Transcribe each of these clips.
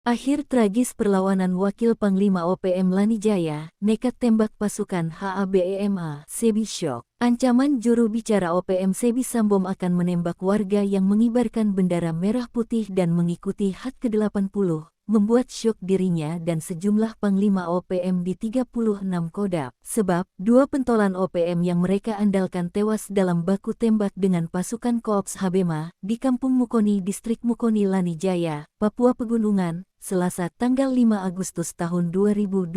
Akhir tragis perlawanan Wakil Panglima OPM Lani Jaya, nekat tembak pasukan HABEMA, Sebi syok. Ancaman juru bicara OPM Sebi Sambom akan menembak warga yang mengibarkan bendera merah putih dan mengikuti HAT ke-80, membuat syok dirinya dan sejumlah Panglima OPM di 36 Kodam. Sebab, dua pentolan OPM yang mereka andalkan tewas dalam baku tembak dengan pasukan Koops HABEMA di Kampung Mukoni, Distrik Mukoni, Lani Jaya, Papua Pegunungan, Selasa tanggal 5 Agustus tahun 2025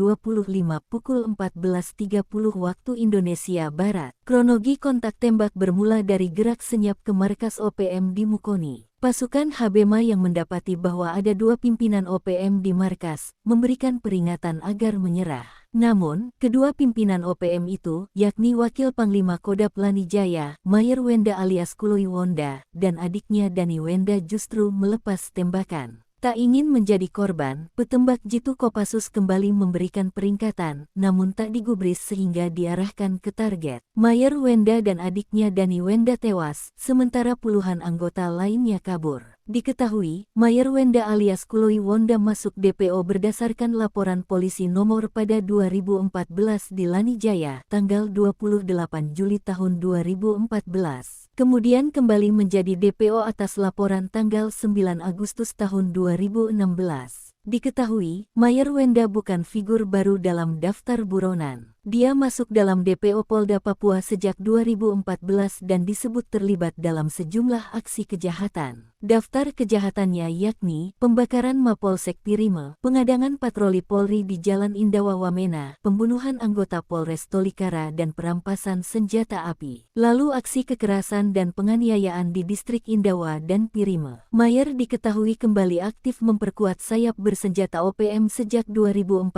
pukul 14.30 waktu Indonesia Barat. Kronologi kontak tembak bermula dari gerak senyap ke markas OPM di Mukoni. Pasukan HABEMA yang mendapati bahwa ada dua pimpinan OPM di markas, memberikan peringatan agar menyerah. Namun, kedua pimpinan OPM itu, yakni Wakil Panglima Kodam Lani Jaya, Mayer Wenda alias Kuloy Wonda, dan adiknya Dani Wenda justru melepas tembakan. Tak ingin menjadi korban, petembak Jitu Kopassus kembali memberikan peringatan, namun tak digubris sehingga diarahkan ke target. Mayer Wenda dan adiknya Dani Wenda tewas, sementara puluhan anggota lainnya kabur. Diketahui, Mayer Wenda alias Kuloy Wonda masuk DPO berdasarkan laporan polisi nomor pada 2014 di Lani Jaya, tanggal 28 Juli tahun 2014. Kemudian kembali menjadi DPO atas laporan tanggal 9 Agustus tahun 2016. Diketahui, Mayer Wenda bukan figur baru dalam daftar buronan. Dia masuk dalam DPO Polda Papua sejak 2014 dan disebut terlibat dalam sejumlah aksi kejahatan. Daftar kejahatannya yakni pembakaran Mapolsek Pirime, pengadangan patroli Polri di Jalan Indawa Wamena, pembunuhan anggota Polres Tolikara dan perampasan senjata api. Lalu aksi kekerasan dan penganiayaan di distrik Indawa dan Pirime. Mayer diketahui kembali aktif memperkuat sayap bersenjata OPM sejak 2014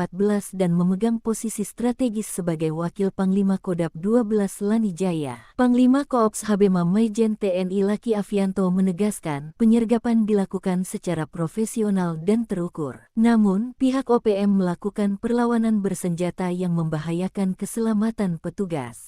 dan memegang posisi strategis sebagai Wakil Panglima Kodam 12 Lani Jaya. Panglima Koops HABEMA Maijen TNI Laki Afianto menegaskan, penyergapan dilakukan secara profesional dan terukur. Namun, pihak OPM melakukan perlawanan bersenjata yang membahayakan keselamatan petugas.